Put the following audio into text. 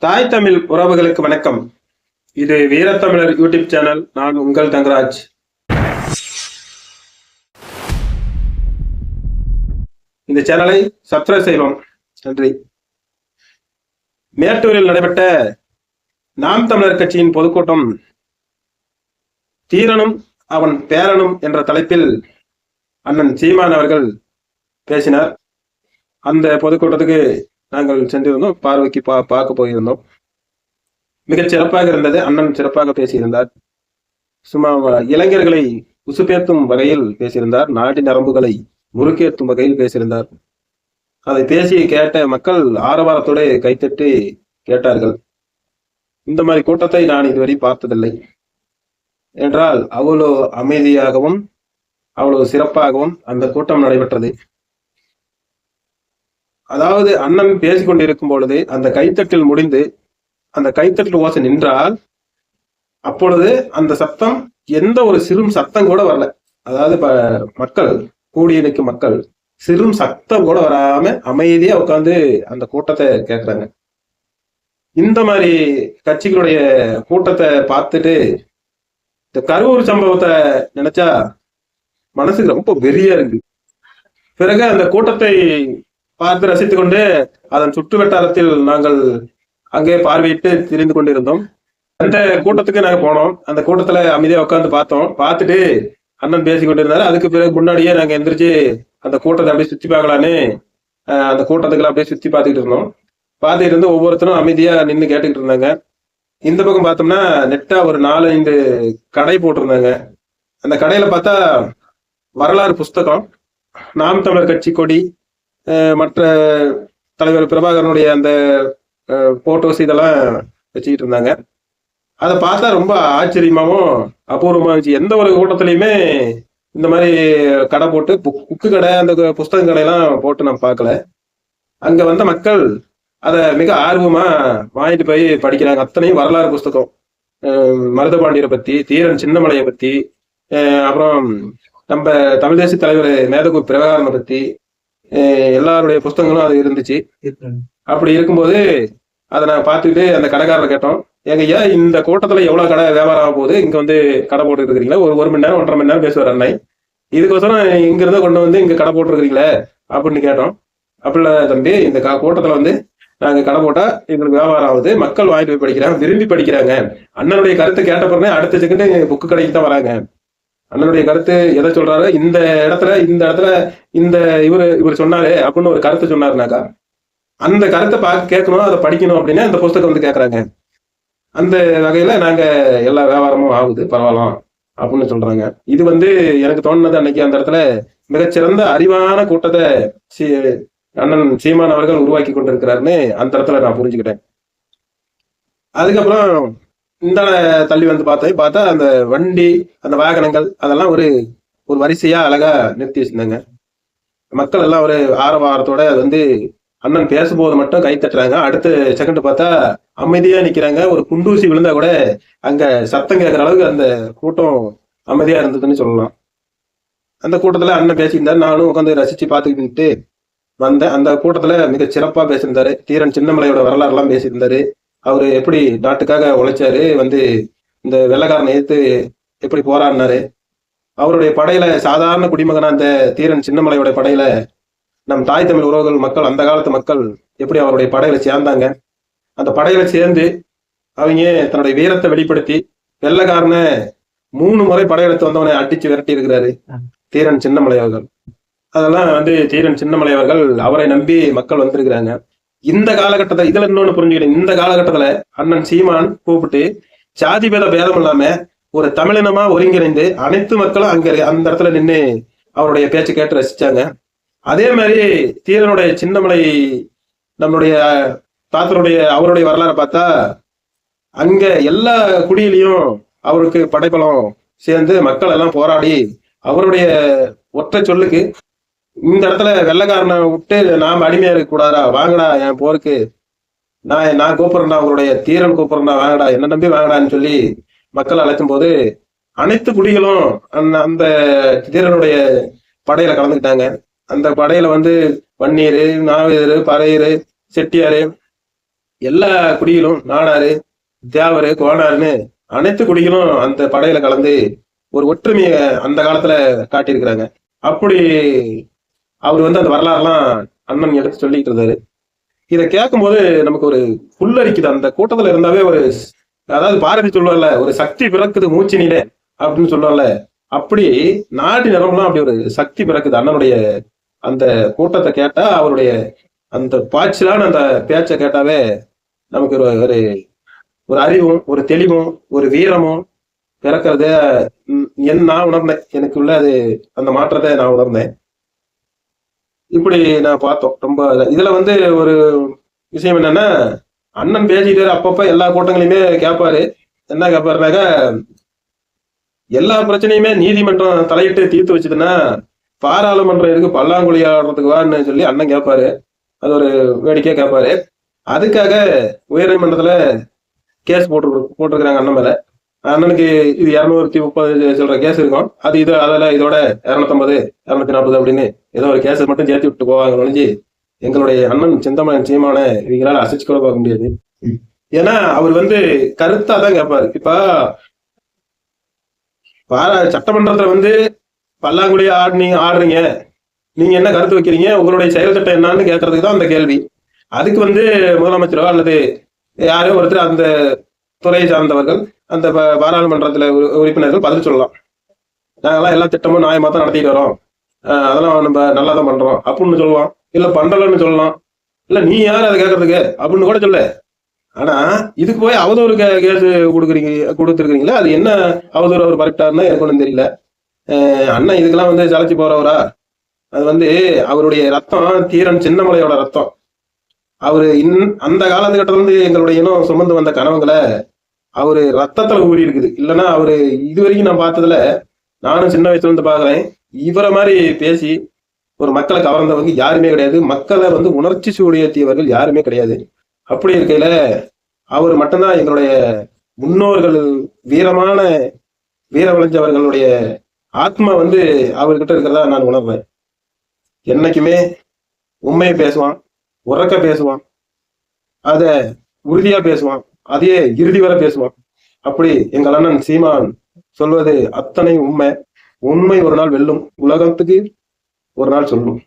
தாய் தமிழ் உறவுகளுக்கு வணக்கம். இது வீரத்தமிழர் யூடியூப் சேனல். நான் உங்கள் தங்கராஜ். இந்த சேனலை சப்ஸ்கிரைப் செய்வோம். நன்றி. மேட்டூரில் நடைபெற்ற நாம் தமிழர் கட்சியின் பொதுக்கூட்டம் தீரனும் அவன் பேரனும் என்ற தலைப்பில் அண்ணன் சீமான் அவர்கள் பேசினார். அந்த பொதுக்கூட்டத்துக்கு நாங்கள் சென்றிருந்தோம், பார்வைக்கு பார்க்க போயிருந்தோம். மிகச் சிறப்பாக இருந்தது. அண்ணன் சிறப்பாக பேசியிருந்தார். சும்மா இளைஞர்களை உசுப்பேற்றும் வகையில் பேசியிருந்தார். நாடி நரம்புகளை முறுக்கேற்றும் வகையில் பேசியிருந்தார். அதை பேசி கேட்ட மக்கள் ஆரவாரத்தோடு கைத்தட்டி கேட்டார்கள். இந்த மாதிரி கூட்டத்தை நான் இதுவரை பார்த்ததில்லை என்றால் அவ்வளோ அமைதியாகவும் அவ்வளவு சிறப்பாகவும் அந்த கூட்டம் நடைபெற்றது. அதாவது அண்ணன் பேசிக்கொண்டிருக்கும் பொழுது அந்த கைத்தட்டில் முடிந்து அந்த கைத்தட்டில் ஓசை நின்றால் அப்பொழுது அந்த சத்தம் எந்த ஒரு சிறும் சத்தம் கூட வரல. அதாவது மக்கள் கூடி நிற்கும் மக்கள் சிறும் சத்தம் கூட வராம அமைதியா உட்காந்து அந்த கூட்டத்தை கேட்கறாங்க. இந்த மாதிரி கட்சிகளுடைய கூட்டத்தை பார்த்துட்டு இந்த கரூர் சம்பவத்தை நினைச்சா மனசுக்கு ரொம்ப வெறியா இருக்கு. பிறகு அந்த கூட்டத்தை பார்த்து ரசித்துக் கொண்டு அதன் சுற்று வட்டாரத்தில் நாங்கள் அங்கே பார்வையிட்டு திரிந்து கொண்டிருந்தோம். அந்த கூட்டத்துக்கு நாங்க போனோம். அந்த கூட்டத்துல அமைதியா உட்காந்து பார்த்தோம். பார்த்துட்டு அண்ணன் பேசி கொண்டிருந்தாரு. அதுக்கு பிறகு முன்னாடியே நாங்க எந்திரிச்சு அந்த கூட்டத்தை அப்படியே சுத்தி பார்க்கலான்னு அந்த கூட்டத்துக்குள்ள அப்படியே சுத்தி பார்த்துக்கிட்டு இருந்தோம். பார்த்துட்டு இருந்து ஒவ்வொருத்தரும் அமைதியா நின்று கேட்டுக்கிட்டு இருந்தாங்க. இந்த பக்கம் பார்த்தோம்னா நெட்டா ஒரு 4-5 கடை போட்டிருந்தாங்க. அந்த கடையில பார்த்தா வரலாறு புஸ்தகம், நாம் தமிழர் கட்சி கொடி, மற்ற தலைவர் பிரபாகரனுடைய அந்த போட்டோஸ் இதெல்லாம் வச்சுக்கிட்டு இருந்தாங்க. அதை பார்த்தா ரொம்ப ஆச்சரியமாவும் அபூர்வமா இருந்துச்சு. எந்த ஒரு கூட்டத்திலையுமே இந்த மாதிரி கடை போட்டு புக்கு கடை, அந்த புஸ்தக கடையெல்லாம் போட்டு நான் பார்க்கல. அங்க வந்த மக்கள் அதை மிக ஆர்வமா வாங்கிட்டு போய் படிக்கிறாங்க. அத்தனையும் வரலாறு புஸ்தகம், மருதபாண்டியரை பத்தி, தீரன் சின்னமலையை பத்தி, அப்புறம் நம்ம தமிழ் தேசிய தலைவர் மேதகு பிரபாகரனை பத்தி எல்லாருடைய புஸ்தகங்களும் அது இருந்துச்சு. அப்படி இருக்கும்போது அதை நான் பார்த்துக்கிட்டு அந்த கடைக்காரரை கேட்டோம், ஏங்க ஐயா இந்த கூட்டத்துல எவ்வளவு கடை வியாபாரம் ஆக போகுது, இங்க வந்து கடை போட்டு இருக்கிறீங்களா? ஒரு மணி நேரம் 1.5 மணி நேரம் பேசுவார் அண்ணன். இதுக்கோசரம் இங்க இருந்து கொண்டு வந்து இங்க கடை போட்டுருக்கீங்களே அப்படின்னு கேட்டோம். அப்படில தம்பி, இந்த கூட்டத்துல வந்து நாங்க கடை போட்டா எங்களுக்கு வியாபாரம் ஆகுது, மக்கள் வாங்கிட்டு போய் படிக்கிறாங்க, விரும்பி படிக்கிறாங்க. அண்ணனுடைய கருத்தை கேட்ட பிறகு அடுத்த செகண்ட் புக்கு கடைக்கு தான் வராங்க. அண்ணனுடைய கருத்து எதை சொல்றாரு, இந்த இடத்துல இந்த இவர் சொன்னாரு அப்படின்னு ஒரு கருத்தை சொன்னாருனாக்கா அந்த கருத்தை கேட்கணும், அதை படிக்கணும் அப்படின்னா அந்த புஸ்தகம் வந்து கேட்கறாங்க. அந்த வகையில நாங்க எல்லா வியாபாரமும் ஆகுது, பரவாயில்ல அப்படின்னு சொல்றாங்க. இது வந்து எனக்கு தோணுனது அன்னைக்கு அந்த இடத்துல மிகச்சிறந்த அறிவான கூட்டத்தை அண்ணன் சீமான் அவர்கள் உருவாக்கி கொண்டிருக்கிறாருன்னு அந்த இடத்துல நான் புரிஞ்சுக்கிட்டேன். அதுக்கப்புறம் இந்த தள்ளி வந்து பார்த்தா அந்த வண்டி, அந்த வாகனங்கள் அதெல்லாம் ஒரு வரிசையா அழகா நிறுத்தி வச்சிருந்தாங்க. மக்கள் எல்லாம் ஒரு ஆரவாரத்தோட வந்து அண்ணன் பேசும்போது மட்டும் கை தட்டுறாங்க. அடுத்த செகண்ட் பார்த்தா அமைதியா நிக்கிறாங்க. ஒரு குண்டூசி விழுந்தா கூட அங்க சத்தம் கேட்கற அளவுக்கு அந்த கூட்டம் அமைதியா இருந்ததுன்னு சொல்லலாம். அந்த கூட்டத்துல அண்ணன் பேசியிருந்தாரு. நானும் உட்காந்து ரசிச்சு பார்த்துக்கிட்டு வந்தேன். அந்த கூட்டத்துல மிக சிறப்பா பேசியிருந்தாரு. தீரன் சின்னமலையோட வரலாறு எல்லாம் பேசியிருந்தாரு. அவரு எப்படி நாட்டுக்காக உழைச்சாரு, வந்து இந்த வெள்ளைக்காரனை எதிர்த்து எப்படி போராடினாரு, அவருடைய படையில சாதாரண குடிமகனா அந்த தீரன் சின்னமலையோட படையில நம் தாய் தமிழ் உறவுகள் மக்கள், அந்த காலத்து மக்கள் எப்படி அவருடைய படையில சேர்ந்தாங்க, அந்த படையில சேர்ந்து அவங்க தன்னுடைய வீரத்தை வெளிப்படுத்தி வெள்ளைக்காரனை 3 முறை படையெடுத்து வந்தவனை அடிச்சு விரட்டி இருக்கிறாரு தீரன் சின்னமலை அவர்கள். அதெல்லாம் வந்து தீரன் சின்னமலை அவர்கள், அவரை நம்பி மக்கள் வந்திருக்கிறாங்க. இந்த காலகட்டத்தை இதுல இன்னொன்னு புரிஞ்சுக்கிட்டேன். இந்த காலகட்டத்துல அண்ணன் சீமான் கூப்பிட்டு சாதி பேதம் இல்லாம ஒரு தமிழினமா ஒருங்கிணைந்து அனைத்து மக்களும் அங்க அந்த இடத்துல நின்று அவருடைய பேச்சு கேட்டு ரசிச்சாங்க. அதே மாதிரி தீரனுடைய சின்னமலை நம்மளுடைய தாத்தனுடைய அவருடைய வரலாறு பார்த்தா அங்க எல்லா குடியிலையும் அவருக்கு படைபலம் சேர்ந்து மக்கள் எல்லாம் போராடி அவருடைய ஒற்றை சொல்லுக்கு இந்த இடத்துல வெள்ளைக்காரனை விட்டு நாம அடிமையா இருக்க கூடாதா, வாங்கடா என் போருக்கு, நான் கூப்பிடுறேன்டா, உங்களுடைய தீரன் கூப்பிடுறேன்டா, வாங்கடா, என்ன நம்பி வாங்கடான்னு சொல்லி மக்கள் அழைக்கும் போது அனைத்து குடிகளும் அந்த தீரனுடைய படையில கலந்துக்கிட்டாங்க. அந்த படையில வந்து வன்னியரு, நாவியரு, பறையரு, செட்டியாரு, எல்லா குடிகளும் நாடாரு, தேவரு, கோனாருன்னு அனைத்து குடிகளும் அந்த படையில கலந்து ஒரு ஒற்றுமையை அந்த காலத்துல காட்டியிருக்கிறாங்க. அப்படி அவர் வந்து அந்த வரலாறுலாம் அண்ணன் எடுத்து சொல்லிட்டு இருந்தாரு. இதை கேட்கும்போது நமக்கு ஒரு புல்லரிக்குது. அந்த கூட்டத்துல இருந்தாவே ஒரு, அதாவது பாரதி சொல்லுவார்ல, ஒரு சக்தி பிறக்குது மூச்சினிலே அப்படின்னு சொல்லுவார்ல, அப்படி நாடி நரம்புலாம் அப்படி ஒரு சக்தி பிறக்குது. அண்ணனுடைய அந்த கூட்டத்தை கேட்டா, அவருடைய அந்த பாய்ச்சலான அந்த பேச்சை கேட்டாவே நமக்கு ஒரு ஒரு ஒரு அறிவும், ஒரு தெளிவும், ஒரு வீரமும் பிறக்கிறத நான் உணர்ந்தேன். எனக்குள்ள அது அந்த மாற்றத்தை நான் உணர்ந்தேன். இப்படி நான் பார்த்தோம். ரொம்ப இதுல வந்து ஒரு விஷயம் என்னன்னா, அண்ணன் பேசிட்டு அப்பப்ப எல்லா கூட்டங்களையுமே கேட்பாரு. என்ன கேட்பாருனாக்கா, எல்லா பிரச்சனையுமே நீதிமன்றம் தலையிட்டு தீர்த்து வச்சுதுன்னா பாராளுமன்றம் எதுக்கு பல்லாங்குழி ஆடுறதுக்கு வான்னு சொல்லி அண்ணன் கேட்பாரு. அது ஒரு வேடிக்கையா கேட்பாரு. அதுக்காக உயர்நீதிமன்றத்துல கேஸ் போட்டிருக்கிறாங்க அண்ணன் மேல. அண்ணனுக்கு இது 230 சொல்ற கேஸ் இருக்கும். அது இது அதில் இதோட 250, 240 அப்படின்னு ஏதோ ஒரு கேஸை மட்டும் சேர்த்து விட்டு போவாங்க ஒழிஞ்சு எங்களுடைய அண்ணன் சிந்தமன் சீமான இவங்களால அசைச்சு கூட பார்க்க முடியாது. ஏன்னா அவர் வந்து கருத்தா தான் கேட்பாரு. இப்ப சட்டமன்றத்துல வந்து பல்லாங்குழி ஆடுறீங்க, நீங்க என்ன கருத்து வைக்கிறீங்க, உங்களுடைய செயல் திட்டம் என்னன்னு கேட்கறதுக்கு தான் அந்த கேள்வி. அதுக்கு வந்து முதலமைச்சரோ அல்லது யாரோ ஒருத்தர் அந்த துறையை சார்ந்தவர்கள் அந்த பாராளுமன்றத்துல உறுப்பினர்கள் பதில் சொல்லலாம். நாங்கெல்லாம் எல்லா திட்டமும் நியாயமா தான் நடத்திட்டு வரோம், அதெல்லாம் நம்ம நல்லா தான் பண்றோம் அப்படின்னு சொல்லுவான். இல்ல பண்றலன்னு சொல்லலாம். இல்ல நீ யாரு அதை கேட்கறதுக்கு அப்படின்னு கூட சொல்ல. ஆனா இதுக்கு போய் அவதூறு கேஸ் கொடுத்துருக்கீங்களா, அது என்ன அவதூறு அவர் பரப்பிட்டாருன்னா எனக்கு ஒன்றும் தெரியல. அண்ணன் இதுக்கெல்லாம் வந்து சளைச்சு போறவரா? அது வந்து அவருடைய ரத்தம் தீரன் சின்னமலையோட ரத்தம். அவரு அந்த காலகட்டத்துல இருந்து எங்களுடைய இனம் சுமந்து வந்த கனவுகளை அவரு ரத்தத்துல ஊறி இருக்குது. இல்லைன்னா அவரு இது வரைக்கும் நான் பார்த்ததுல, நானும் சின்ன வயசுல இருந்து பாக்குறேன், இவரை மாதிரி பேசி ஒரு மக்களை கவர்ந்தவங்க யாருமே கிடையாது. மக்களை வந்து உணர்ச்சி சூடியேற்றியவர்கள் யாருமே கிடையாது. அப்படி இருக்கையில அவர் மட்டும்தான் எங்களுடைய முன்னோர்கள், வீரமான வீர விளைஞ்சவர்களுடைய ஆத்மா வந்து அவர்கிட்ட இருக்கிறதா நான் உணர்வேன். என்னைக்குமே உண்மையை பேசுவான், உறக்க பேசுவான், அத உறுதியா பேசுவான், அதையே இறுதி வரை பேசுவான். அப்படி எங்கள் அண்ணன் சீமான் சொல்வது அத்தனை உண்மை. உண்மை ஒரு நாள் வெல்லும், உலகத்துக்கு ஒரு நாள் சொல்லும்.